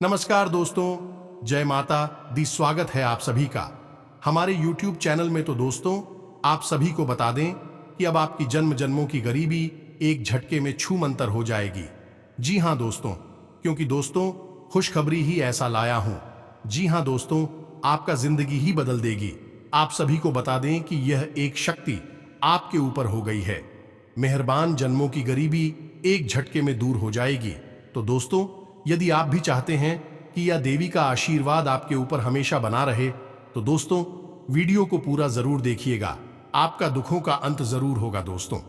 नमस्कार दोस्तों, जय माता दी। स्वागत है आप सभी का हमारे YouTube चैनल में। तो दोस्तों, आप सभी को बता दें कि अब आपकी जन्म जन्मों की गरीबी एक झटके में छूमंतर हो जाएगी। जी हां दोस्तों, क्योंकि दोस्तों खुशखबरी ही ऐसा लाया हूं। जी हां दोस्तों, आपका जिंदगी ही बदल देगी। आप सभी को बता दें कि यह एक शक्ति आपके ऊपर हो गई है। मेहरबान जन्मों की गरीबी एक झटके में दूर हो जाएगी। तो दोस्तों, यदि आप भी चाहते हैं कि यह देवी का आशीर्वाद आपके ऊपर हमेशा बना रहे, तो दोस्तों वीडियो को पूरा जरूर देखिएगा। आपका दुखों का अंत जरूर होगा। दोस्तों,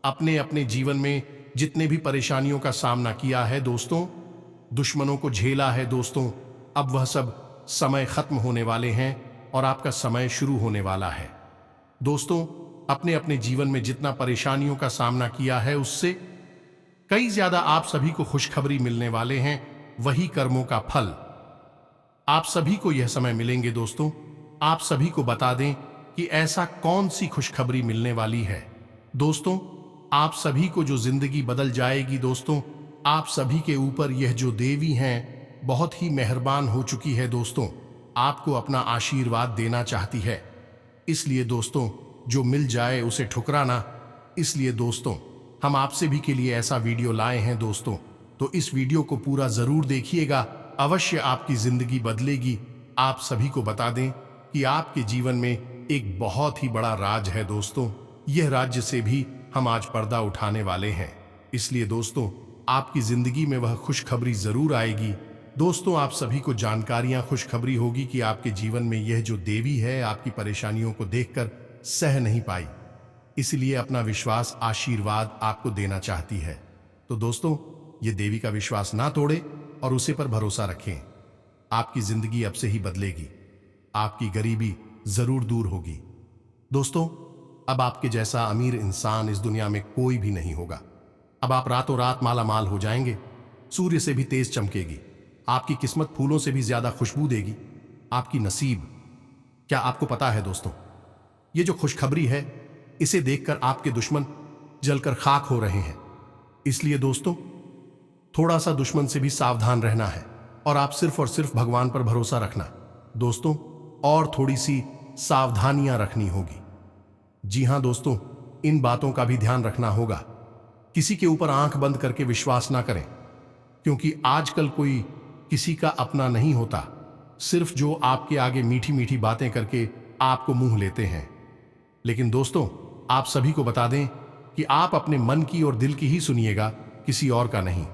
अपने अपने जीवन में जितने भी परेशानियों का सामना किया है दोस्तों, दुश्मनों को झेला है दोस्तों, अब वह सब समय खत्म होने वाले हैं और आपका समय शुरू होने वाला है। दोस्तों, अपने अपने जीवन में जितना परेशानियों का सामना किया है, उससे कई ज्यादा आप सभी को खुशखबरी मिलने वाले हैं। वही कर्मों का फल आप सभी को यह समय मिलेंगे। दोस्तों, आप सभी को बता दें कि ऐसा कौन सी खुशखबरी मिलने वाली है। दोस्तों, आप सभी को जो जिंदगी बदल जाएगी। दोस्तों, आप सभी के ऊपर यह जो देवी हैं बहुत ही मेहरबान हो चुकी है। दोस्तों, आपको अपना आशीर्वाद देना चाहती है। इसलिए दोस्तों, जो मिल जाए उसे ठुकराना। इसलिए दोस्तों, हम आपसे भी के लिए ऐसा वीडियो लाए हैं दोस्तों, तो इस वीडियो को पूरा जरूर देखिएगा। अवश्य आपकी जिंदगी बदलेगी। आप सभी को बता दें कि आपके जीवन में एक बहुत ही बड़ा राज है दोस्तों। यह राज्य से भी हम आज पर्दा उठाने वाले हैं। इसलिए दोस्तों, आपकी जिंदगी में वह खुशखबरी जरूर आएगी। दोस्तों, आप सभी को जानकारियां खुशखबरी होगी कि आपके जीवन में यह जो देवी है आपकी परेशानियों को देखकर सह नहीं पाई, इसलिए अपना विश्वास आशीर्वाद आपको देना चाहती है। तो दोस्तों, ये देवी का विश्वास ना तोड़े और उसे पर भरोसा रखें। आपकी जिंदगी अब से ही बदलेगी। आपकी गरीबी जरूर दूर होगी। दोस्तों, अब आपके जैसा अमीर इंसान इस दुनिया में कोई भी नहीं होगा। अब आप रातों रात माला माल हो जाएंगे। सूर्य से भी तेज चमकेगी। आपकी किस्मत फूलों से भी ज्यादा खुशबू देगी। आपकी नसीब, क्या आपको पता है दोस्तों, ये जो खुशखबरी है इसे देखकर आपके दुश्मन जलकर खाक हो रहे हैं। इसलिए दोस्तों, थोड़ा सा दुश्मन से भी सावधान रहना है और आप सिर्फ और सिर्फ भगवान पर भरोसा रखना। दोस्तों, और थोड़ी सी सावधानियां रखनी होगी। जी हां दोस्तों, इन बातों का भी ध्यान रखना होगा। किसी के ऊपर आंख बंद करके विश्वास ना करें, क्योंकि आजकल कोई किसी का अपना नहीं होता। सिर्फ जो आपके आगे मीठी मीठी बातें करके आपको मुंह लेते हैं। लेकिन दोस्तों, आप सभी को बता दें कि आप अपने मन की और दिल की ही सुनिएगा, किसी और का नहीं।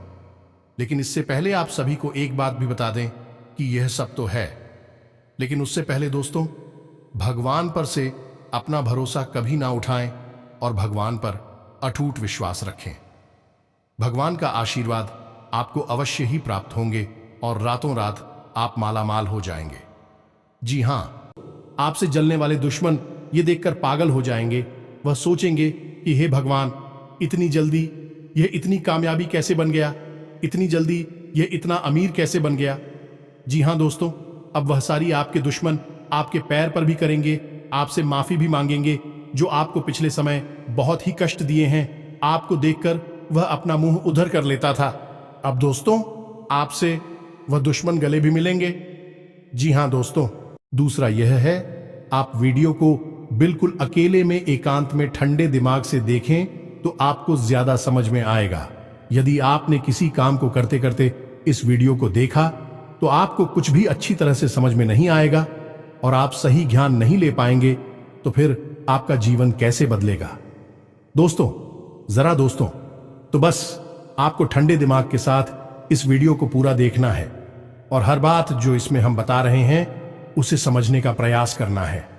लेकिन इससे पहले आप सभी को एक बात भी बता दें कि यह सब तो है, लेकिन उससे पहले दोस्तों, भगवान पर से अपना भरोसा कभी ना उठाएं और भगवान पर अटूट विश्वास रखें। भगवान का आशीर्वाद आपको अवश्य ही प्राप्त होंगे और रातों रात आप माला माल हो जाएंगे। जी हां, आपसे जलने वाले दुश्मन ये देखकर पागल हो जाएंगे। वह सोचेंगे कि हे भगवान, इतनी जल्दी यह इतनी कामयाबी कैसे बन गया, इतनी जल्दी यह इतना अमीर कैसे बन गया। जी हां दोस्तों, अब वह सारी आपके दुश्मन आपके पैर पर भी करेंगे, आपसे माफी भी मांगेंगे, जो आपको पिछले समय बहुत ही कष्ट दिए हैं। आपको देखकर वह अपना मुंह उधर कर लेता था। अब दोस्तों, आपसे वह दुश्मन गले भी मिलेंगे। जी हां दोस्तों, दूसरा यह है, आप वीडियो को बिल्कुल अकेले में एकांत में ठंडे दिमाग से देखें तो आपको ज्यादा समझ में आएगा। यदि आपने किसी काम को करते करते इस वीडियो को देखा तो आपको कुछ भी अच्छी तरह से समझ में नहीं आएगा और आप सही ज्ञान नहीं ले पाएंगे, तो फिर आपका जीवन कैसे बदलेगा। दोस्तों, जरा दोस्तों, तो बस आपको ठंडे दिमाग के साथ इस वीडियो को पूरा देखना है और हर बात जो इसमें हम बता रहे हैं उसे समझने का प्रयास करना है।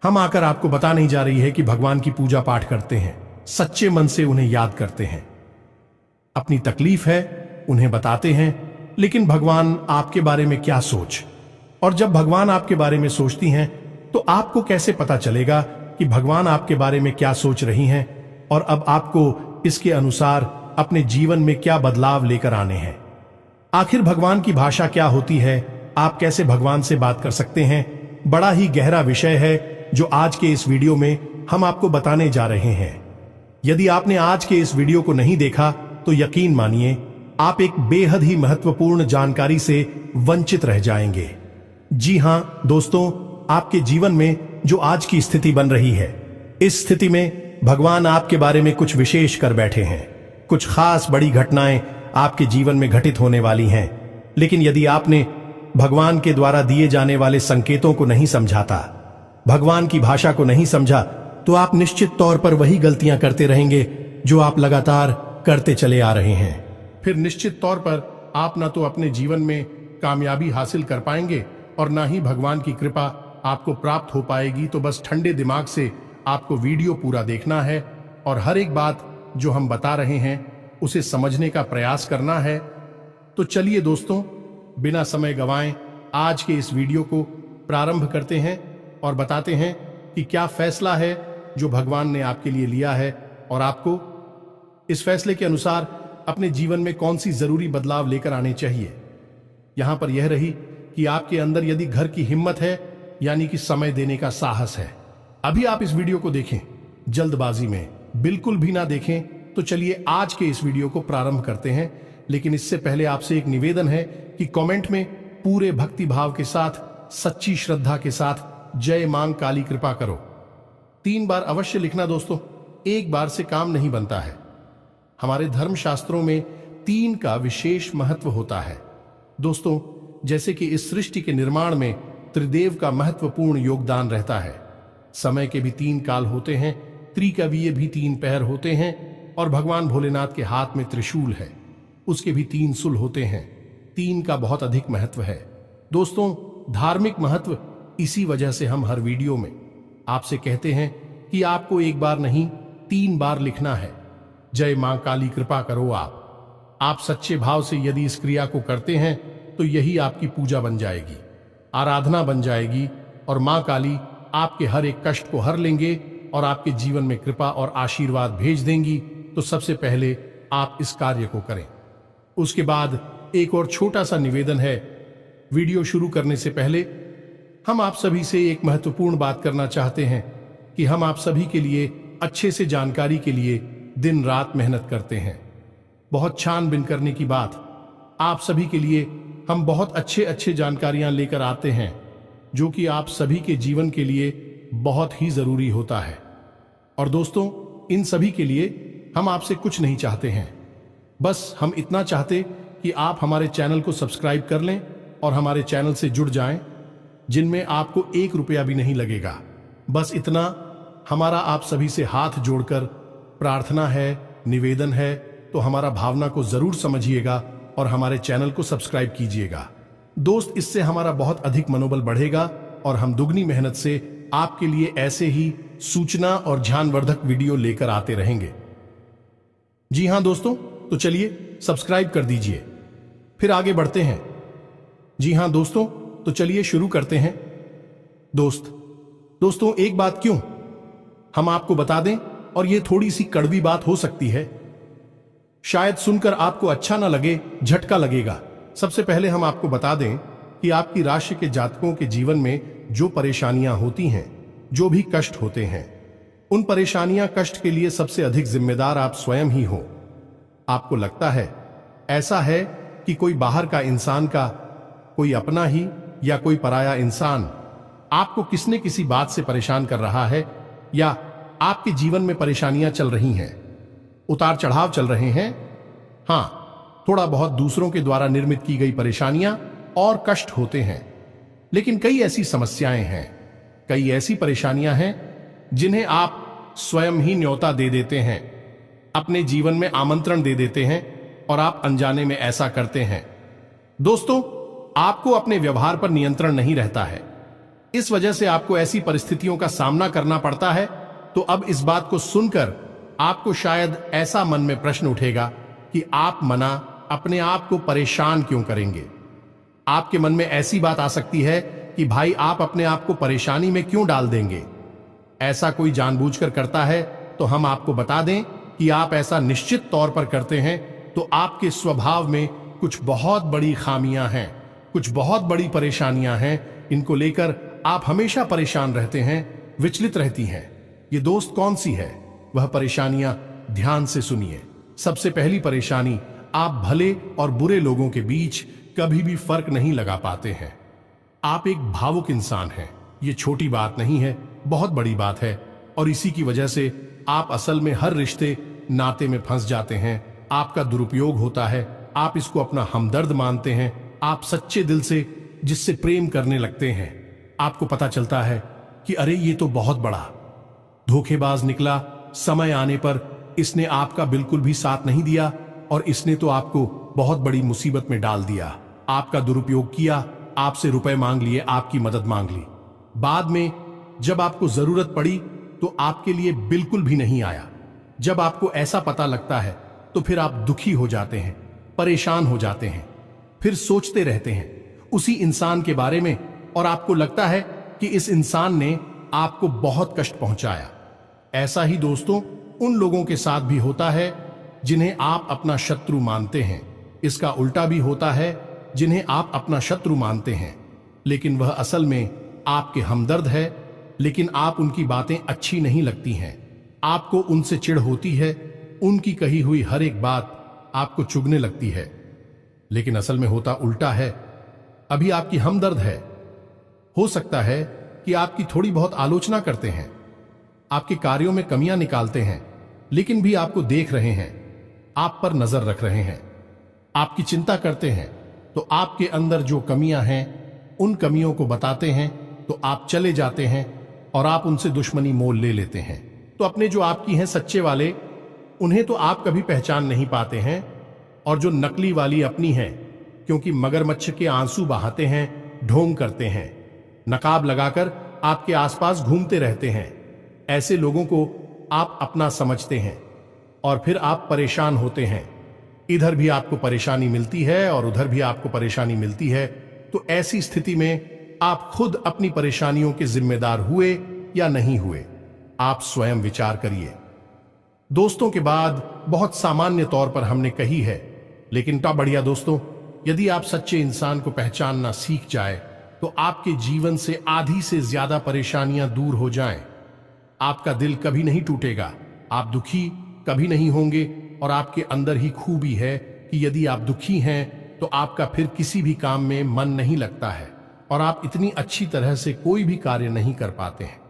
हम आकर आपको बता नहीं जा रही है कि भगवान की पूजा पाठ करते हैं, सच्चे मन से उन्हें याद करते हैं। अपनी तकलीफ है उन्हें बताते हैं, लेकिन भगवान आपके बारे में क्या सोच, और जब भगवान आपके बारे में सोचती हैं तो आपको कैसे पता चलेगा कि भगवान आपके बारे में क्या सोच रही हैं और अब आपको इसके अनुसार अपने जीवन में क्या बदलाव लेकर आने हैं। आखिर भगवान की भाषा क्या होती है, आप कैसे भगवान से बात कर सकते हैं, बड़ा ही गहरा विषय है जो आज के इस वीडियो में हम आपको बताने जा रहे हैं। यदि आपने आज के इस वीडियो को नहीं देखा तो यकीन मानिए आप एक बेहद ही महत्वपूर्ण जानकारी से वंचित रह जाएंगे। जी हां दोस्तों, आपके जीवन में जो आज की स्थिति बन रही है, इस स्थिति में भगवान आपके बारे में कुछ विशेष कर बैठे हैं। कुछ खास बड़ी घटनाएं आपके जीवन में घटित होने वाली हैं। लेकिन यदि आपने भगवान के द्वारा दिए जाने वाले संकेतों को नहीं समझाता, भगवान की भाषा को नहीं समझा, तो आप निश्चित तौर पर वही गलतियां करते रहेंगे जो आप लगातार करते चले आ रहे हैं। फिर निश्चित तौर पर आप ना तो अपने जीवन में कामयाबी हासिल कर पाएंगे और ना ही भगवान की कृपा आपको प्राप्त हो पाएगी। तो बस ठंडे दिमाग से आपको वीडियो पूरा देखना है और हर एक बात जो हम बता रहे हैं उसे समझने का प्रयास करना है। तो चलिए दोस्तों, बिना समय गंवाएं आज के इस वीडियो को प्रारंभ करते हैं और बताते हैं कि क्या फैसला है जो भगवान ने आपके लिए लिया है और आपको इस फैसले के अनुसार अपने जीवन में कौन सी जरूरी बदलाव लेकर आने चाहिए। यहां पर यह रही कि आपके अंदर यदि घर की हिम्मत है, यानी कि समय देने का साहस है। अभी आप इस वीडियो को देखें, जल्दबाजी में बिल्कुल भी ना देखें। तो चलिए आज के इस वीडियो को प्रारंभ करते हैं। लेकिन इससे पहले आपसे एक निवेदन है कि कमेंट में पूरे भक्ति भाव के साथ, सच्ची श्रद्धा के साथ जय मां काली कृपा करो 3 बार अवश्य लिखना दोस्तों। एक बार से काम नहीं बनता है। हमारे धर्म शास्त्रों में 3 का विशेष महत्व होता है दोस्तों। जैसे कि इस सृष्टि के निर्माण में त्रिदेव का महत्वपूर्ण योगदान रहता है। समय के भी 3 काल होते हैं, त्रिकवीय भी 3 पैर होते हैं और भगवान भोलेनाथ के हाथ में त्रिशूल है, उसके भी 3 सुल होते हैं। 3 का बहुत अधिक महत्व है दोस्तों। धार्मिक महत्व, इसी वजह से हम हर वीडियो में आपसे कहते हैं कि आपको एक बार नहीं 3 बार लिखना है, जय मां काली कृपा करो। आप सच्चे भाव से यदि इस क्रिया को करते हैं तो यही आपकी पूजा बन जाएगी, आराधना बन जाएगी और मां काली आपके हर एक कष्ट को हर लेंगे और आपके जीवन में कृपा और आशीर्वाद भेज देंगी। तो सबसे पहले आप इस कार्य को करें। उसके बाद एक और छोटा सा निवेदन है। वीडियो शुरू करने से पहले हम आप सभी से एक महत्वपूर्ण बात करना चाहते हैं कि हम आप सभी के लिए अच्छे से जानकारी के लिए दिन रात मेहनत करते हैं। बहुत छानबीन करने की बात, आप सभी के लिए हम बहुत अच्छे जानकारियां लेकर आते हैं जो कि आप सभी के जीवन के लिए बहुत ही जरूरी होता है। और दोस्तों, इन सभी के लिए हम आपसे कुछ नहीं चाहते हैं, बस हम इतना चाहते कि आप हमारे चैनल को सब्सक्राइब कर लें और हमारे चैनल से जुड़ जाएं, जिनमें आपको 1 रुपया भी नहीं लगेगा। बस इतना हमारा आप सभी से हाथ जोड़कर प्रार्थना है, निवेदन है। तो हमारा भावना को जरूर समझिएगा और हमारे चैनल को सब्सक्राइब कीजिएगा दोस्त। इससे हमारा बहुत अधिक मनोबल बढ़ेगा और हम दुगनी मेहनत से आपके लिए ऐसे ही सूचना और ज्ञानवर्धक वीडियो लेकर आते रहेंगे। जी हां दोस्तों, तो चलिए सब्सक्राइब कर दीजिए, फिर आगे बढ़ते हैं। जी हां दोस्तों, तो चलिए शुरू करते हैं। दोस्तों एक बात क्यों हम आपको बता दें, और ये थोड़ी सी कड़वी बात हो सकती है, शायद सुनकर आपको अच्छा ना लगे, झटका लगेगा। सबसे पहले हम आपको बता दें कि आपकी राशि के जातकों के जीवन में जो परेशानियां होती हैं, जो भी कष्ट होते हैं, उन परेशानियां कष्ट के लिए सबसे अधिक जिम्मेदार आप स्वयं ही हो। आपको लगता है ऐसा है कि कोई बाहर का इंसान का, कोई अपना ही या कोई पराया इंसान आपको किसने किसी बात से परेशान कर रहा है, या आपके जीवन में परेशानियां चल रही हैं, उतार चढ़ाव चल रहे हैं। हां, थोड़ा बहुत दूसरों के द्वारा निर्मित की गई परेशानियां और कष्ट होते हैं। लेकिन कई ऐसी समस्याएं हैं, कई ऐसी परेशानियां हैं जिन्हें आप स्वयं ही न्योता दे देते हैं, अपने जीवन में आमंत्रण दे देते हैं और आप अनजाने में ऐसा करते हैं। दोस्तों, आपको अपने व्यवहार पर नियंत्रण नहीं रहता है, इस वजह से आपको ऐसी परिस्थितियों का सामना करना पड़ता है। तो अब इस बात को सुनकर आपको शायद ऐसा मन में प्रश्न उठेगा कि आप मना अपने आप को परेशान क्यों करेंगे। आपके मन में ऐसी बात आ सकती है कि भाई आप अपने आप को परेशानी में क्यों डाल देंगे। ऐसा कोई जानबूझकर करता है तो हम आपको बता दें कि आप ऐसा निश्चित तौर पर करते हैं तो आपके स्वभाव में कुछ बहुत बड़ी खामियां हैं, कुछ बहुत बड़ी परेशानियां हैं। इनको लेकर आप हमेशा परेशान रहते हैं, विचलित रहती हैं। ये दोस्त कौन सी है वह परेशानियां, ध्यान से सुनिए। सबसे पहली परेशानी आप भले और बुरे लोगों के बीच कभी भी फर्क नहीं लगा पाते हैं। आप एक भावुक इंसान हैं। ये छोटी बात नहीं है, बहुत बड़ी बात है। और इसी की वजह से आप असल में हर रिश्ते नाते में फंस जाते हैं। आपका दुरुपयोग होता है, आप इसको अपना हमदर्द मानते हैं। आप सच्चे दिल से जिससे प्रेम करने लगते हैं, आपको पता चलता है कि अरे ये तो बहुत बड़ा धोखेबाज निकला। समय आने पर इसने आपका बिल्कुल भी साथ नहीं दिया और इसने तो आपको बहुत बड़ी मुसीबत में डाल दिया। आपका दुरुपयोग किया, आपसे रुपए मांग लिए, आपकी मदद मांग ली। बाद में जब आपको जरूरत पड़ी तो आपके लिए बिल्कुल भी नहीं आया। जब आपको ऐसा पता लगता है तो फिर आप दुखी हो जाते हैं, परेशान हो जाते हैं, फिर सोचते रहते हैं उसी इंसान के बारे में और आपको लगता है कि इस इंसान ने आपको बहुत कष्ट पहुंचाया। ऐसा ही दोस्तों उन लोगों के साथ भी होता है जिन्हें आप अपना शत्रु मानते हैं। इसका उल्टा भी होता है, जिन्हें आप अपना शत्रु मानते हैं लेकिन वह असल में आपके हमदर्द है, लेकिन आप उनकी बातें अच्छी नहीं लगती हैं। आपको उनसे चिढ़ होती है, उनकी कही हुई हर एक बात आपको चुभने लगती है, लेकिन असल में होता उल्टा है। अभी आपकी हमदर्द है। हो सकता है कि आपकी थोड़ी बहुत आलोचना करते हैं, आपके कार्यों में कमियां निकालते हैं, लेकिन भी आपको देख रहे हैं, आप पर नजर रख रहे हैं, आपकी चिंता करते हैं। तो आपके अंदर जो कमियां हैं उन कमियों को बताते हैं तो आप चले जाते हैं और आप उनसे दुश्मनी मोल ले लेते हैं। तो अपने जो आपकी हैं सच्चे वाले, उन्हें तो आप कभी पहचान नहीं पाते हैं, और जो नकली वाली अपनी हैं, क्योंकि मगरमच्छ के आंसू बहाते हैं, ढोंग करते हैं, नकाब लगाकर आपके आसपास घूमते रहते हैं। ऐसे लोगों को आप अपना समझते हैं और फिर आप परेशान होते हैं। इधर भी आपको परेशानी मिलती है और उधर भी आपको परेशानी मिलती है। तो ऐसी स्थिति में आप खुद अपनी परेशानियों के जिम्मेदार हुए या नहीं हुए, आप स्वयं विचार करिए। दोस्तों के बाद बहुत सामान्य तौर पर हमने कही है, लेकिन टा बढ़िया दोस्तों, यदि आप सच्चे इंसान को पहचानना सीख जाए तो आपके जीवन से आधी से ज्यादा परेशानियां दूर हो जाएं। आपका दिल कभी नहीं टूटेगा, आप दुखी कभी नहीं होंगे। और आपके अंदर ही खूबी है कि यदि आप दुखी हैं तो आपका फिर किसी भी काम में मन नहीं लगता है और आप इतनी अच्छी तरह से कोई भी कार्य नहीं कर पाते हैं।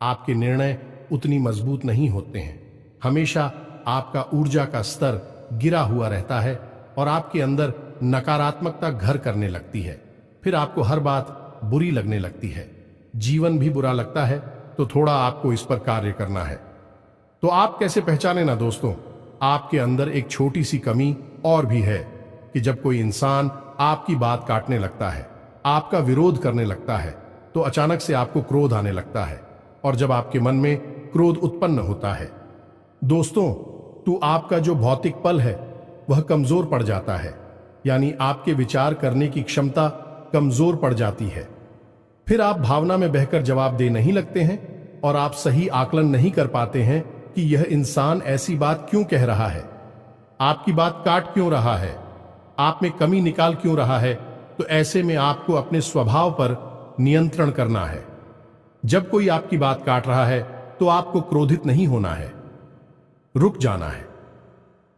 आपके निर्णय उतनी मजबूत नहीं होते हैं। हमेशा आपका ऊर्जा का स्तर गिरा हुआ रहता है और आपके अंदर नकारात्मकता घर करने लगती है। फिर आपको हर बात बुरी लगने लगती है, जीवन भी बुरा लगता है। तो थोड़ा आपको इस पर कार्य करना है। तो आप कैसे पहचाने ना दोस्तों, आपके अंदर एक छोटी सी कमी और भी है कि जब कोई इंसान आपकी बात काटने लगता है, आपका विरोध करने लगता है, तो अचानक से आपको क्रोध आने लगता है। और जब आपके मन में क्रोध उत्पन्न होता है दोस्तों, तो आपका जो भौतिक पल है वह कमजोर पड़ जाता है, यानी आपके विचार करने की क्षमता कमजोर पड़ जाती है। फिर आप भावना में बहकर जवाब दे नहीं लगते हैं और आप सही आकलन नहीं कर पाते हैं कि यह इंसान ऐसी बात क्यों कह रहा है, आपकी बात काट क्यों रहा है, आप में कमी निकाल क्यों रहा है। तो ऐसे में आपको अपने स्वभाव पर नियंत्रण करना है। जब कोई आपकी बात काट रहा है तो आपको क्रोधित नहीं होना है, रुक जाना है,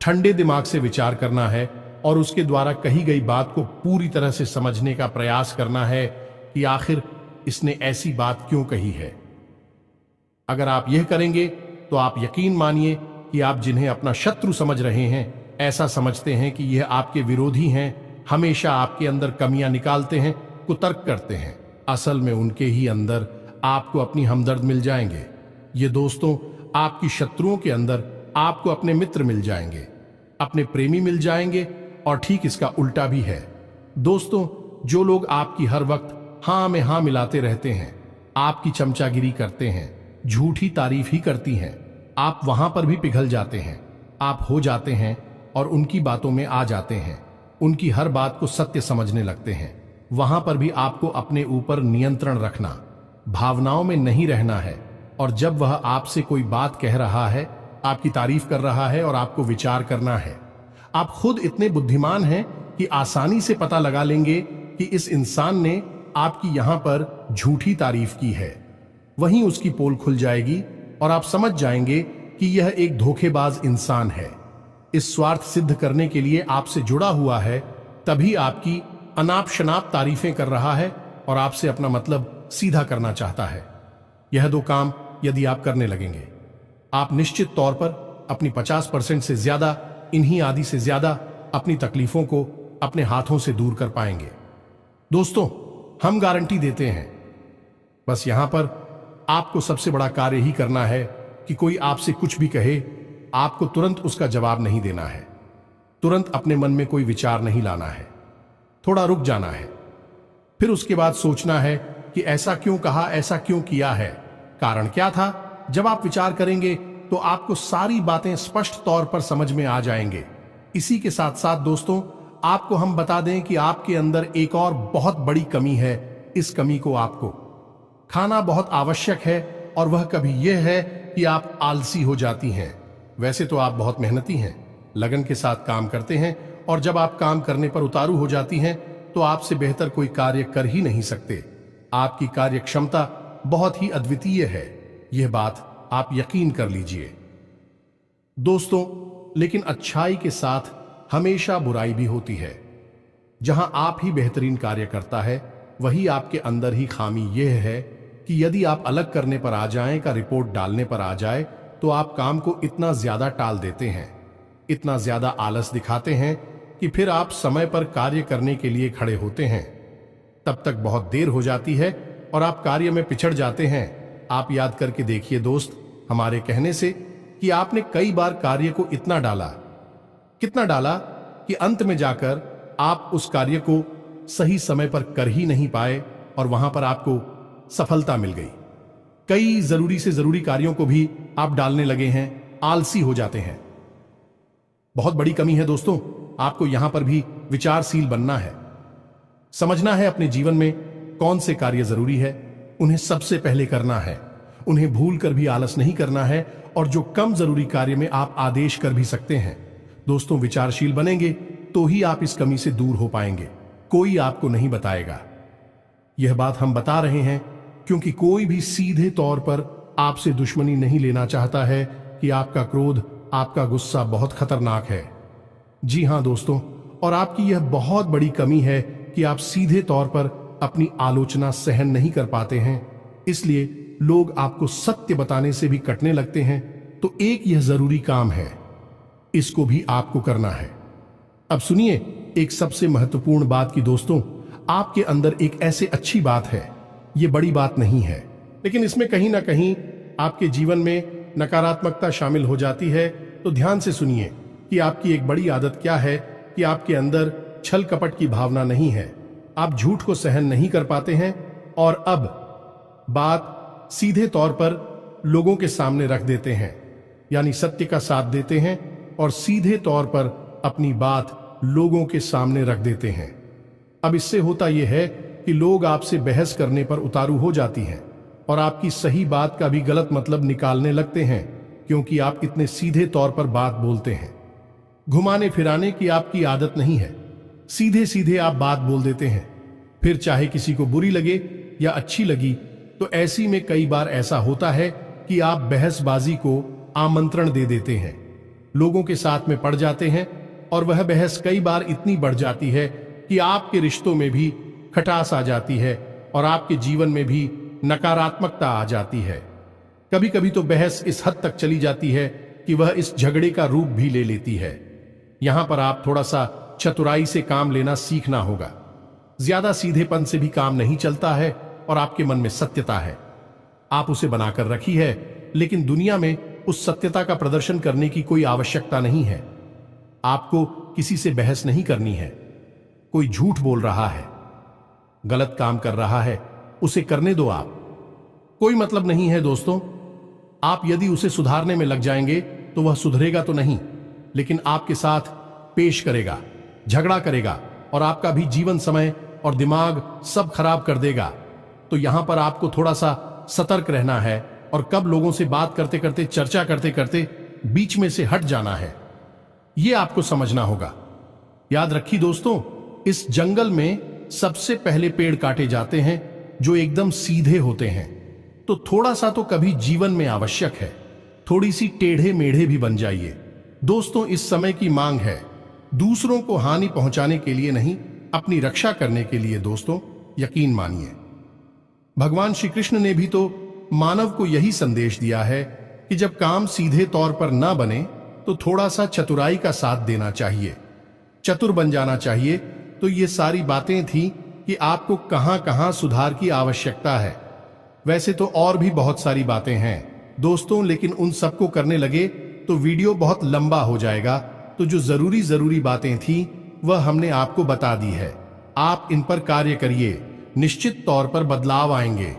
ठंडे दिमाग से विचार करना है और उसके द्वारा कही गई बात को पूरी तरह से समझने का प्रयास करना है कि आखिर इसने ऐसी बात क्यों कही है। अगर आप यह करेंगे तो आप यकीन मानिए कि आप जिन्हें अपना शत्रु समझ रहे हैं, ऐसा समझते हैं कि यह आपके विरोधी हैं, हमेशा आपके अंदर कमियां निकालते हैं, कुतर्क करते हैं, असल में उनके ही अंदर आपको अपनी हमदर्द मिल जाएंगे। ये दोस्तों, आपकी शत्रुओं के अंदर आपको अपने मित्र मिल जाएंगे, अपने प्रेमी मिल जाएंगे। और ठीक इसका उल्टा भी है दोस्तों। जो लोग आपकी हर वक्त हां में हां मिलाते रहते हैं, आपकी चमचागिरी करते हैं, झूठी तारीफ ही करती हैं, आप वहां पर भी पिघल जाते हैं, आप हो जाते हैं और उनकी बातों में आ जाते हैं, उनकी हर बात को सत्य समझने लगते हैं। वहां पर भी आपको अपने ऊपर नियंत्रण रखना, भावनाओं में नहीं रहना है। और जब वह आपसे कोई बात कह रहा है, आपकी तारीफ कर रहा है और आपको विचार करना है, आप खुद इतने बुद्धिमान हैं कि आसानी से पता लगा लेंगे कि इस इंसान ने आपकी यहां पर झूठी तारीफ की है। वहीं उसकी पोल खुल जाएगी और आप समझ जाएंगे कि यह एक धोखेबाज इंसान है। इस स्वार्थ सिद्ध करने के लिए आपसे जुड़ा हुआ है, तभी आपकी अनाप शनाप तारीफें कर रहा है और आपसे अपना मतलब सीधा करना चाहता है। यह दो काम यदि आप करने लगेंगे, आप निश्चित तौर पर अपनी 50% से ज्यादा, इन्हीं आदि से ज्यादा अपनी तकलीफों को अपने हाथों से दूर कर पाएंगे। दोस्तों, हम गारंटी देते हैं। बस यहां पर आपको सबसे बड़ा कार्य ही करना है कि कोई आपसे कुछ भी कहे, आपको तुरंत उसका जवाब नहीं देना है, तुरंत अपने मन में कोई विचार नहीं लाना है, थोड़ा रुक जाना है, फिर उसके बाद सोचना है कि ऐसा क्यों कहा, ऐसा क्यों किया है, कारण क्या था। जब आप विचार करेंगे तो आपको सारी बातें स्पष्ट तौर पर समझ में आ जाएंगे। इसी के साथ साथ दोस्तों, आपको हम बता दें कि आपके अंदर एक और बहुत बड़ी कमी है। इस कमी को आपको खाना बहुत आवश्यक है, और वह कभी यह है कि आप आलसी हो जाती हैं। वैसे तो आप बहुत मेहनती हैं, लगन के साथ काम करते हैं, और जब आप काम करने पर उतारू हो जाती हैं तो आपसे बेहतर कोई कार्य कर ही नहीं सकते। आपकी कार्य क्षमता बहुत ही अद्वितीय है, यह बात आप यकीन कर लीजिए दोस्तों। लेकिन अच्छाई के साथ हमेशा बुराई भी होती है। जहां आप ही बेहतरीन कार्य करता है, वही आपके अंदर ही खामी यह है कि यदि आप अलग करने पर आ जाएं, का रिपोर्ट डालने पर आ जाए, तो आप काम को इतना ज्यादा टाल देते हैं, इतना ज्यादा आलस दिखाते हैं कि फिर आप समय पर कार्य करने के लिए खड़े होते हैं, तब तक बहुत देर हो जाती है और आप कार्य में पिछड़ जाते हैं। आप याद करके देखिए दोस्त, हमारे कहने से कि आपने कई बार कार्य को इतना डाला, कितना डाला कि अंत में जाकर आप उस कार्य को सही समय पर कर ही नहीं पाए और वहां पर आपको सफलता मिल गई। कई जरूरी से जरूरी कार्यों को भी आप डालने लगे हैं, आलसी हो जाते हैं। बहुत बड़ी कमी है दोस्तों। आपको यहां पर भी विचारशील बनना है, समझना है अपने जीवन में कौन से कार्य जरूरी है, उन्हें सबसे पहले करना है, उन्हें भूल कर भी आलस नहीं करना है, और जो कम जरूरी कार्य में आप आदेश कर भी सकते हैं। दोस्तों, विचारशील बनेंगे तो ही आप इस कमी से दूर हो पाएंगे, कोई आपको नहीं बताएगा। यह बात हम बता रहे हैं क्योंकि कोई भी सीधे तौर पर आपसे दुश्मनी नहीं लेना चाहता है कि आपका क्रोध, आपका गुस्सा बहुत खतरनाक है। जी हां दोस्तों, और आपकी यह बहुत बड़ी कमी है कि आप सीधे तौर पर अपनी आलोचना सहन नहीं कर पाते हैं, इसलिए लोग आपको सत्य बताने से भी कटने लगते हैं। तो एक यह जरूरी काम है, इसको भी आपको करना है। अब सुनिए एक सबसे महत्वपूर्ण बात की दोस्तों, आपके अंदर एक ऐसे अच्छी बात है, यह बड़ी बात नहीं है, लेकिन इसमें कहीं ना कहीं आपके जीवन में नकारात्मकता शामिल हो जाती है। तो ध्यान से सुनिए कि आपकी एक बड़ी आदत क्या है कि आपके अंदर छल कपट की भावना नहीं है, आप झूठ को सहन नहीं कर पाते हैं, और अब बात सीधे तौर पर लोगों के सामने रख देते हैं, यानी सत्य का साथ देते हैं और सीधे तौर पर अपनी बात लोगों के सामने रख देते हैं। अब इससे होता यह है कि लोग आपसे बहस करने पर उतारू हो जाती हैं और आपकी सही बात का भी गलत मतलब निकालने लगते हैं, क्योंकि आप इतने सीधे तौर पर बात बोलते हैं। घुमाने फिराने की आपकी आदत नहीं है, सीधे सीधे आप बात बोल देते हैं, फिर चाहे किसी को बुरी लगे या अच्छी लगी। तो ऐसी में कई बार ऐसा होता है कि आप बहसबाजी को आमंत्रण दे देते हैं, लोगों के साथ में पड़ जाते हैं, और वह बहस कई बार इतनी बढ़ जाती है कि आपके रिश्तों में भी खटास आ जाती है और आपके जीवन में भी नकारात्मकता आ जाती है। कभी कभी तो बहस इस हद तक चली जाती है कि वह इस झगड़े का रूप भी ले लेती है। यहां पर आप थोड़ा सा चतुराई से काम लेना सीखना होगा। ज्यादा सीधेपन से भी काम नहीं चलता है, और आपके मन में सत्यता है, आप उसे बनाकर रखी है, लेकिन दुनिया में उस सत्यता का प्रदर्शन करने की कोई आवश्यकता नहीं है। आपको किसी से बहस नहीं करनी है। कोई झूठ बोल रहा है, गलत काम कर रहा है, उसे करने दो। आप कोई मतलब नहीं है दोस्तों। आप यदि उसे सुधारने में लग जाएंगे तो वह सुधरेगा तो नहीं, लेकिन आपके साथ पेश करेगा, झगड़ा करेगा, और आपका भी जीवन समय और दिमाग सब खराब कर देगा। तो यहां पर आपको थोड़ा सा सतर्क रहना है, और कब लोगों से बात करते करते, चर्चा करते करते बीच में से हट जाना है, यह आपको समझना होगा। याद रखिए दोस्तों, इस जंगल में सबसे पहले पेड़ काटे जाते हैं जो एकदम सीधे होते हैं। तो थोड़ा सा तो कभी जीवन में आवश्यक है, थोड़ी सी टेढ़े मेढ़े भी बन जाइए। दोस्तों, इस समय की मांग है दूसरों को हानि पहुंचाने के लिए नहीं, अपनी रक्षा करने के लिए। दोस्तों, यकीन मानिए, भगवान श्री कृष्ण ने भी तो मानव को यही संदेश दिया है कि जब काम सीधे तौर पर ना बने तो थोड़ा सा चतुराई का साथ देना चाहिए, चतुर बन जाना चाहिए। तो ये सारी बातें थी कि आपको कहां कहां सुधार की आवश्यकता है। वैसे तो और भी बहुत सारी बातें हैं दोस्तों, लेकिन उन सबको करने लगे तो वीडियो बहुत लंबा हो जाएगा। तो जो जरूरी बातें थी वह हमने आपको बता दी है। आप इन पर कार्य करिए, निश्चित तौर पर बदलाव आएंगे।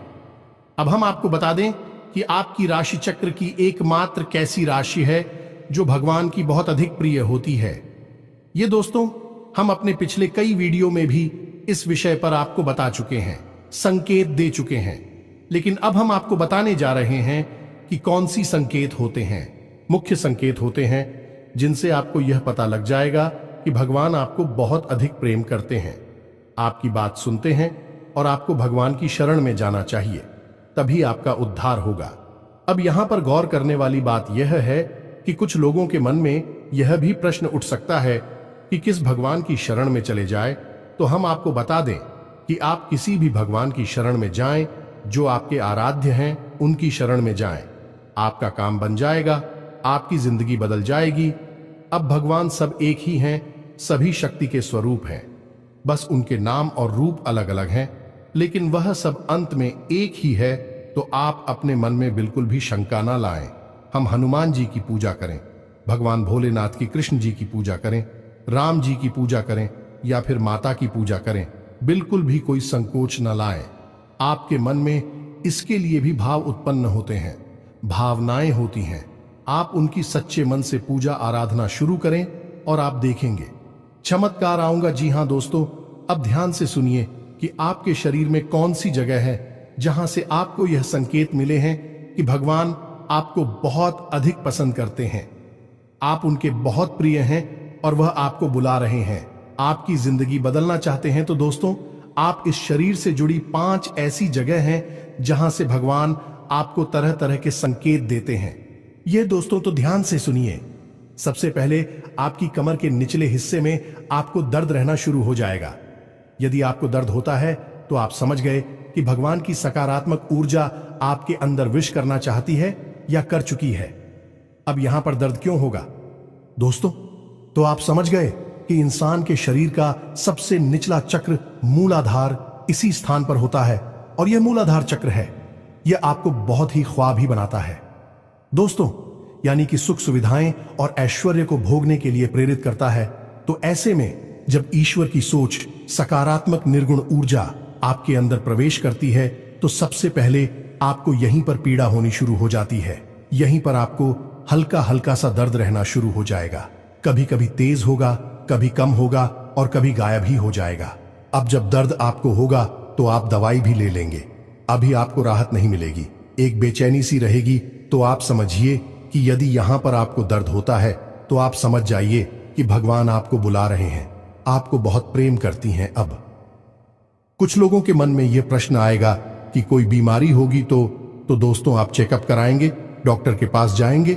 अब हम आपको बता दें कि आपकी राशि चक्र की एकमात्र कैसी राशि है जो भगवान की बहुत अधिक प्रिय होती है। ये दोस्तों, हम अपने पिछले कई वीडियो में भी इस विषय पर आपको बता चुके हैं, संकेत दे चुके हैं। लेकिन अब हम आपको बताने जा रहे हैं कि कौन सी संकेत होते हैं, मुख्य संकेत होते हैं जिनसे आपको यह पता लग जाएगा कि भगवान आपको बहुत अधिक प्रेम करते हैं, आपकी बात सुनते हैं और आपको भगवान की शरण में जाना चाहिए, तभी आपका उद्धार होगा। अब यहां पर गौर करने वाली बात यह है कि कुछ लोगों के मन में यह भी प्रश्न उठ सकता है कि किस भगवान की शरण में चले जाए। तो हम आपको बता दें कि आप किसी भी भगवान की शरण में जाएं, जो आपके आराध्य हैं उनकी शरण में जाएं। आपका काम बन जाएगा, आपकी जिंदगी बदल जाएगी। अब भगवान सब एक ही हैं, सभी शक्ति के स्वरूप हैं, बस उनके नाम और रूप अलग अलग हैं, लेकिन वह सब अंत में एक ही है। तो आप अपने मन में बिल्कुल भी शंका ना लाएं। हम हनुमान जी की पूजा करें, भगवान भोलेनाथ की, कृष्ण जी की पूजा करें, राम जी की पूजा करें या फिर माता की पूजा करें, बिल्कुल भी कोई संकोच न लाएं। आपके मन में इसके लिए भी भाव उत्पन्न होते हैं, भावनाएं होती हैं। आप उनकी सच्चे मन से पूजा आराधना शुरू करें और आप देखेंगे चमत्कार आऊंगा। जी हां दोस्तों, अब ध्यान से सुनिए कि आपके शरीर में कौन सी जगह है जहां से आपको यह संकेत मिले हैं कि भगवान आपको बहुत अधिक पसंद करते हैं, आप उनके बहुत प्रिय हैं और वह आपको बुला रहे हैं, आपकी जिंदगी बदलना चाहते हैं। तो दोस्तों, आप इस शरीर से जुड़ी 5 ऐसी जगह हैं जहां से भगवान आपको तरह तरह के संकेत देते हैं। ये दोस्तों तो ध्यान से सुनिए। सबसे पहले आपकी कमर के निचले हिस्से में आपको दर्द रहना शुरू हो जाएगा। यदि आपको दर्द होता है तो आप समझ गए कि भगवान की सकारात्मक ऊर्जा आपके अंदर विश करना चाहती है या कर चुकी है। अब यहां पर दर्द क्यों होगा दोस्तों? तो आप समझ गए कि इंसान के शरीर का सबसे निचला चक्र मूलाधार इसी स्थान पर होता है, और यह मूलाधार चक्र है, यह आपको बहुत ही ख्वाबी बनाता है दोस्तों, यानी कि सुख सुविधाएं और ऐश्वर्य को भोगने के लिए प्रेरित करता है। तो ऐसे में जब ईश्वर की सोच, सकारात्मक निर्गुण ऊर्जा आपके अंदर प्रवेश करती है तो सबसे पहले आपको यहीं पर पीड़ा होनी शुरू हो जाती है। यहीं पर आपको हल्का हल्का सा दर्द रहना शुरू हो जाएगा, कभी कभी तेज होगा, कभी कम होगा और कभी गायब ही हो जाएगा। अब जब दर्द आपको होगा तो आप दवाई भी ले लेंगे, अभी आपको राहत नहीं मिलेगी, एक बेचैनी सी रहेगी। तो आप समझिए कि यदि यहां पर आपको दर्द होता है तो आप समझ जाइए कि भगवान आपको बुला रहे हैं, आपको बहुत प्रेम करती हैं। अब कुछ लोगों के मन में यह प्रश्न आएगा कि कोई बीमारी होगी तो दोस्तों आप चेकअप कराएंगे, डॉक्टर के पास जाएंगे,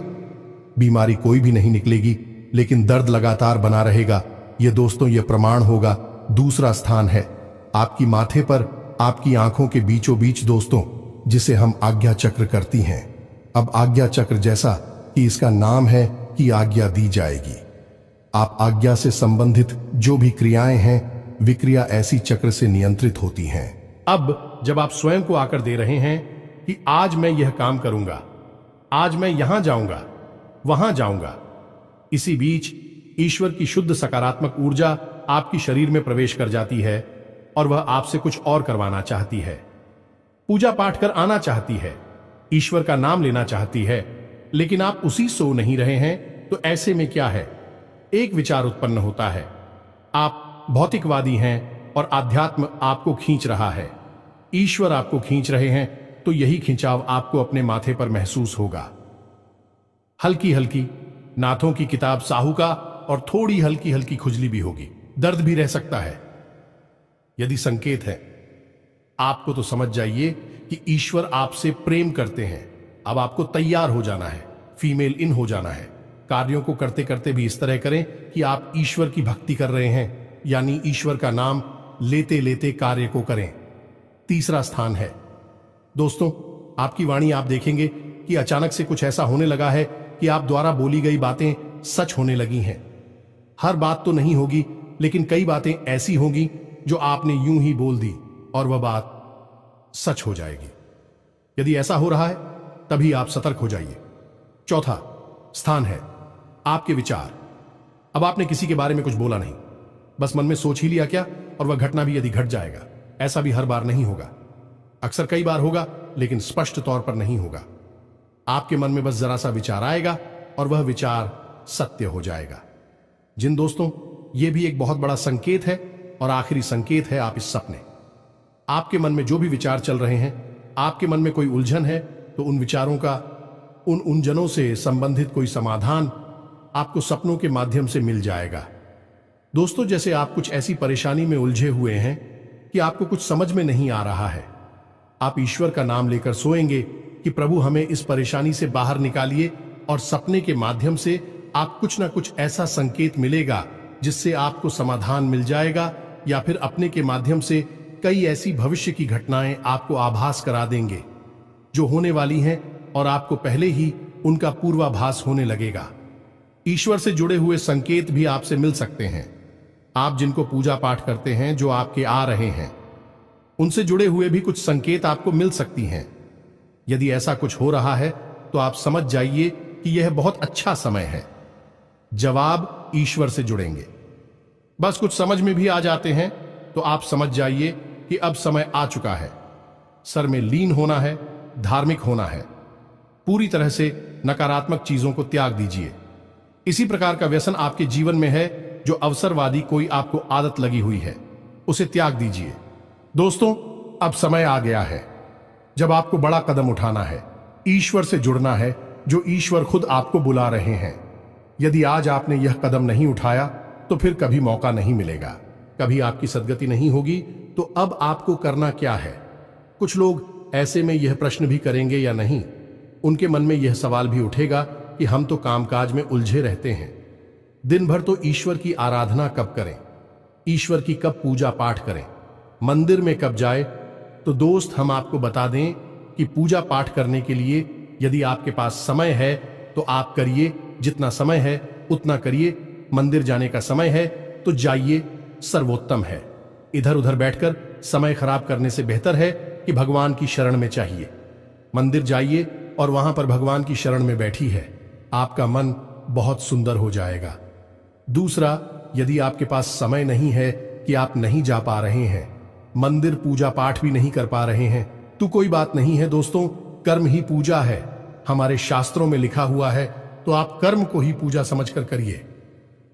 बीमारी कोई भी नहीं निकलेगी, लेकिन दर्द लगातार बना रहेगा। ये दोस्तों ये प्रमाण होगा। दूसरा स्थान है आपकी माथे पर, आपकी आंखों के बीचों बीच दोस्तों, जिसे हम आज्ञा चक्र करती हैं। अब आज्ञा चक्र जैसा कि इसका नाम है कि आज्ञा दी जाएगी। आप आज्ञा से संबंधित जो भी क्रियाएं हैं, विक्रिया ऐसी चक्र से नियंत्रित होती हैं। अब जब आप स्वयं को आकर दे रहे हैं कि आज मैं यह काम करूंगा, आज मैं यहां जाऊंगा, वहां जाऊंगा, इसी बीच ईश्वर की शुद्ध सकारात्मक ऊर्जा आपकी शरीर में प्रवेश कर जाती है और वह आपसे कुछ और करवाना चाहती है, पूजा पाठ कर आना चाहती है, ईश्वर का नाम लेना चाहती है, लेकिन आप उसी सो नहीं रहे हैं। तो ऐसे में क्या है, एक विचार उत्पन्न होता है, आप भौतिकवादी हैं और आध्यात्म आपको खींच रहा है, ईश्वर आपको खींच रहे हैं, तो यही खिंचाव आपको अपने माथे पर महसूस होगा। हल्की हल्की नाथों की किताब साहू का और थोड़ी हल्की हल्की खुजली भी होगी, दर्द भी रह सकता है। यदि संकेत है आपको तो समझ जाइए कि ईश्वर आपसे प्रेम करते हैं। अब आपको तैयार हो जाना है, फीमेल इन हो जाना है, कार्यों को करते करते भी इस तरह करें कि आप ईश्वर की भक्ति कर रहे हैं, यानी ईश्वर का नाम लेते लेते कार्य को करें। तीसरा स्थान है दोस्तों, आपकी वाणी आप देखेंगे कि अचानक से कुछ ऐसा होने लगा है कि आप द्वारा बोली गई बातें सच होने लगी हैं। हर बात तो नहीं होगी, लेकिन कई बातें ऐसी होंगी जो आपने यूं ही बोल दी और वह बात सच हो जाएगी। यदि ऐसा हो रहा है तभी आप सतर्क हो जाइए। चौथा स्थान है आपके विचार। अब आपने किसी के बारे में कुछ बोला नहीं, बस मन में सोच ही लिया क्या, और वह घटना भी यदि घट जाएगा। ऐसा भी हर बार नहीं होगा, अक्सर कई बार होगा, लेकिन स्पष्ट तौर पर नहीं होगा। आपके मन में बस जरा सा विचार आएगा और वह विचार सत्य हो जाएगा। जिन दोस्तों, यह भी एक बहुत बड़ा संकेत है और आखिरी संकेत है आप इस सपने। आपके मन में जो भी विचार चल रहे हैं, आपके मन में कोई उलझन है, तो उन विचारों का, उन उलझनों से संबंधित कोई समाधान आपको सपनों के माध्यम से मिल जाएगा। दोस्तों, जैसे आप कुछ ऐसी परेशानी में उलझे हुए हैं कि आपको कुछ समझ में नहीं आ रहा है, आप ईश्वर का नाम लेकर सोएंगे कि प्रभु हमें इस परेशानी से बाहर निकालिए, और सपने के माध्यम से आप कुछ ना कुछ ऐसा संकेत मिलेगा जिससे आपको समाधान मिल जाएगा, या फिर अपने के माध्यम से कई ऐसी भविष्य की घटनाएं आपको आभास करा देंगे जो होने वाली हैं, और आपको पहले ही उनका पूर्वाभास होने लगेगा। ईश्वर से जुड़े हुए संकेत भी आपसे मिल सकते हैं। आप जिनको पूजा पाठ करते हैं, जो आपके आ रहे हैं, उनसे जुड़े हुए भी कुछ संकेत आपको मिल सकती हैं। यदि ऐसा कुछ हो रहा है तो आप समझ जाइए कि यह बहुत अच्छा समय है। जवाब ईश्वर से जुड़ेंगे। बस कुछ समझ में भी आ जाते हैं तो आप समझ जाइए कि अब समय आ चुका है। सर में लीन होना है, धार्मिक होना है। पूरी तरह से नकारात्मक चीजों को त्याग दीजिए। इसी प्रकार का व्यसन आपके जीवन में है जो अवसरवादी कोई आपको आदत लगी हुई है, उसे त्याग दीजिए। दोस्तों, अब समय आ गया है जब आपको बड़ा कदम उठाना है, ईश्वर से जुड़ना है, जो ईश्वर खुद आपको बुला रहे हैं। यदि आज आपने यह कदम नहीं उठाया तो फिर कभी मौका नहीं मिलेगा, कभी आपकी सद्गति नहीं होगी। तो अब आपको करना क्या है? कुछ लोग ऐसे में यह प्रश्न भी करेंगे या नहीं, उनके मन में यह सवाल भी उठेगा कि हम तो कामकाज में उलझे रहते हैं, दिन भर तो ईश्वर की आराधना कब करें, ईश्वर की कब पूजा पाठ करें, मंदिर में कब जाए। तो दोस्त, हम आपको बता दें कि पूजा पाठ करने के लिए यदि आपके पास समय है तो आप करिए, जितना समय है उतना करिए। मंदिर जाने का समय है तो जाइए, सर्वोत्तम है। इधर उधर बैठकर समय खराब करने से बेहतर है कि भगवान की शरण में चाहिए। मंदिर जाइए और वहां पर भगवान की शरण में बैठी है, आपका मन बहुत सुंदर हो जाएगा। दूसरा, यदि आपके पास समय नहीं है कि आप नहीं जा पा रहे हैं, मंदिर पूजा पाठ भी नहीं कर पा रहे हैं, तो कोई बात नहीं है दोस्तों, कर्म ही पूजा है। हमारे शास्त्रों में लिखा हुआ है, तो आप कर्म को ही पूजा समझकर करिए।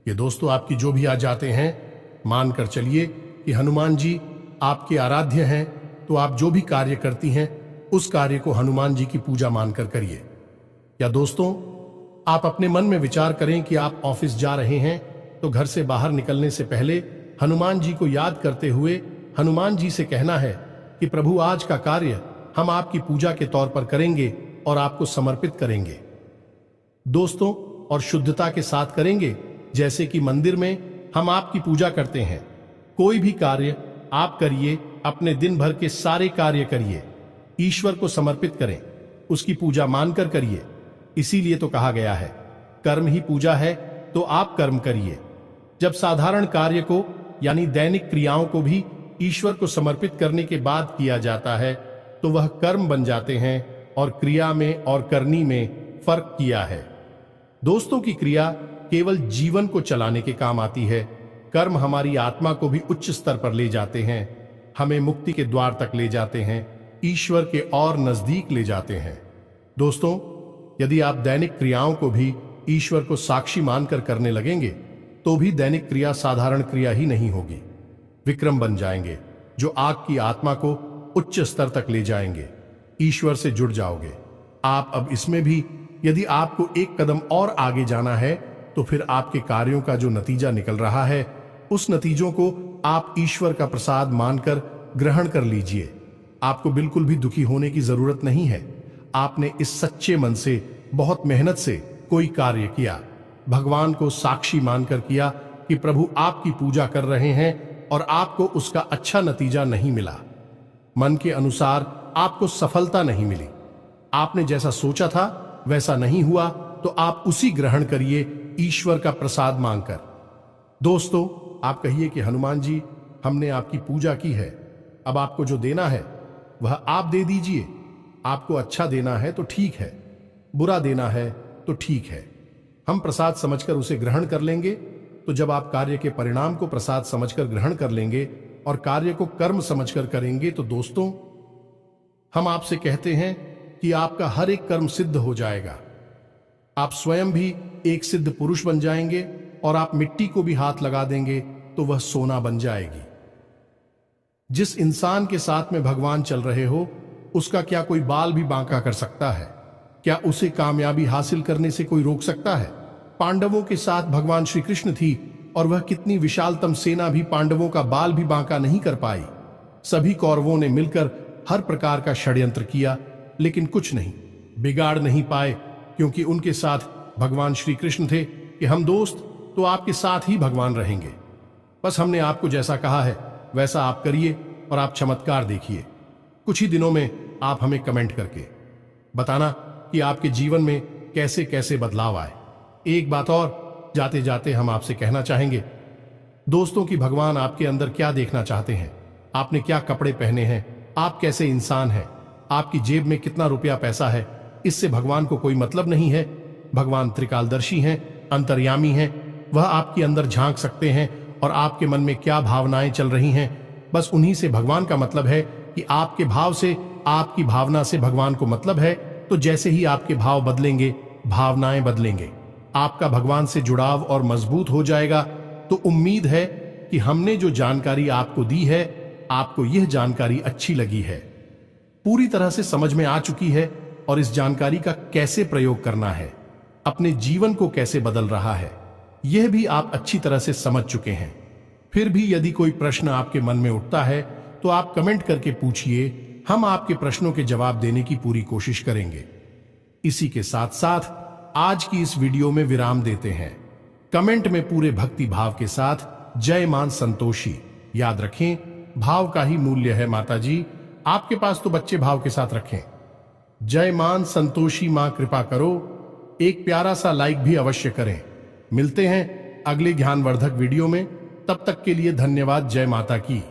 ये दोस्तों, आपकी जो भी आ जाते हैं, मानकर चलिए कि हनुमान जी आपके आराध्य हैं, तो आप जो भी कार्य करती हैं उस कार्य को हनुमान जी की पूजा मानकर करिए। या दोस्तों, आप अपने मन में विचार करें कि आप ऑफिस जा रहे हैं, तो घर से बाहर निकलने से पहले हनुमान जी को याद करते हुए हनुमान जी से कहना है कि प्रभु, आज का कार्य हम आपकी पूजा के तौर पर करेंगे और आपको समर्पित करेंगे दोस्तों, और शुद्धता के साथ करेंगे, जैसे कि मंदिर में हम आपकी पूजा करते हैं। कोई भी कार्य आप करिए, अपने दिन भर के सारे कार्य करिए, ईश्वर को समर्पित करें, उसकी पूजा मानकर करिए। इसीलिए तो कहा गया है, कर्म ही पूजा है, तो आप कर्म करिए। जब साधारण कार्य को, यानी दैनिक क्रियाओं को भी ईश्वर को समर्पित करने के बाद किया जाता है, तो वह कर्म बन जाते हैं, और क्रिया में और करनी में फर्क किया है। दोस्तों, की क्रिया केवल जीवन को चलाने के काम आती है, कर्म हमारी आत्मा को भी उच्च स्तर पर ले जाते हैं, हमें मुक्ति के द्वार तक ले जाते हैं, ईश्वर के और नजदीक ले जाते हैं। दोस्तों, यदि आप दैनिक क्रियाओं को भी ईश्वर को साक्षी मानकर करने लगेंगे, तो भी दैनिक क्रिया साधारण क्रिया ही नहीं होगी, विक्रम बन जाएंगे, जो आग की आत्मा को उच्च स्तर तक ले जाएंगे। ईश्वर से जुड़ जाओगे आप। अब इसमें भी यदि आपको एक कदम और आगे जाना है, तो फिर आपके कार्यों का जो नतीजा निकल रहा है, उस नतीजों को आप ईश्वर का प्रसाद मानकर ग्रहण कर लीजिए। आपको बिल्कुल भी दुखी होने की जरूरत नहीं है। आपने इस सच्चे मन से, बहुत मेहनत से कोई कार्य किया, भगवान को साक्षी मानकर किया कि प्रभु आपकी पूजा कर रहे हैं और आपको उसका अच्छा नतीजा नहीं मिला, मन के अनुसार आपको सफलता नहीं मिली, आपने जैसा सोचा था वैसा नहीं हुआ, तो आप उसी ग्रहण करिए ईश्वर का प्रसाद मांगकर। दोस्तों, आप कहिए कि हनुमान जी, हमने आपकी पूजा की है, अब आपको जो देना है वह आप दे दीजिए। आपको अच्छा देना है तो ठीक है, बुरा देना है तो ठीक है, हम प्रसाद समझकर उसे ग्रहण कर लेंगे। तो जब आप कार्य के परिणाम को प्रसाद समझकर ग्रहण कर लेंगे और कार्य को कर्म समझकर करेंगे, तो दोस्तों, हम आपसे कहते हैं कि आपका हर एक कर्म सिद्ध हो जाएगा। आप स्वयं भी एक सिद्ध पुरुष बन जाएंगे और आप मिट्टी को भी हाथ लगा देंगे तो वह सोना बन जाएगी। जिस इंसान के साथ में भगवान चल रहे हो, उसका क्या कोई बाल भी बांका कर सकता है? क्या उसे कामयाबी हासिल करने से कोई रोक सकता है? पांडवों के साथ भगवान श्री कृष्ण थी और वह कितनी विशालतम सेना भी पांडवों का बाल भी बांका नहीं कर पाई। सभी कौरवों ने मिलकर हर प्रकार का षड्यंत्र किया, लेकिन कुछ नहीं बिगाड़ नहीं पाए, क्योंकि उनके साथ भगवान श्री कृष्ण थे कि हम दोस्त तो आपके साथ ही भगवान रहेंगे। बस हमने आपको जैसा कहा है वैसा आप करिए और आप चमत्कार देखिए। कुछ ही दिनों में आप हमें कमेंट करके बताना कि आपके जीवन में कैसे कैसे बदलाव आए। एक बात और जाते जाते हम आपसे कहना चाहेंगे दोस्तों कि भगवान आपके अंदर क्या देखना चाहते हैं, आपने क्या कपड़े पहने हैं, आप कैसे इंसान हैं, आपकी जेब में कितना रुपया पैसा है, इससे भगवान को कोई मतलब नहीं है। भगवान त्रिकालदर्शी हैं, अंतर्यामी हैं, वह आपके अंदर झांक सकते हैं और आपके मन में क्या भावनाएं चल रही हैं, बस उन्हीं से भगवान का मतलब है कि आपके भाव से, आपकी भावना से भगवान को मतलब है। तो जैसे ही आपके भाव बदलेंगे, भावनाएं बदलेंगे, आपका भगवान से जुड़ाव और मजबूत हो जाएगा। तो उम्मीद है कि हमने जो जानकारी आपको दी है, आपको यह जानकारी अच्छी लगी है, पूरी तरह से समझ में आ चुकी है और इस जानकारी का कैसे प्रयोग करना है, अपने जीवन को कैसे बदल रहा है, यह भी आप अच्छी तरह से समझ चुके हैं। फिर भी यदि कोई प्रश्न आपके मन में उठता है तो आप कमेंट करके पूछिए, हम आपके प्रश्नों के जवाब देने की पूरी कोशिश करेंगे। इसी के साथ साथ आज की इस वीडियो में विराम देते हैं। कमेंट में पूरे भक्ति भाव के साथ जय मां संतोषी, याद रखें भाव का ही मूल्य है माता जी, आपके पास तो बच्चे भाव के साथ रखें। जय मां संतोषी, मां कृपा करो, एक प्यारा सा लाइक भी अवश्य करें। मिलते हैं अगले ज्ञानवर्धक वीडियो में, तब तक के लिए धन्यवाद। जय माता की।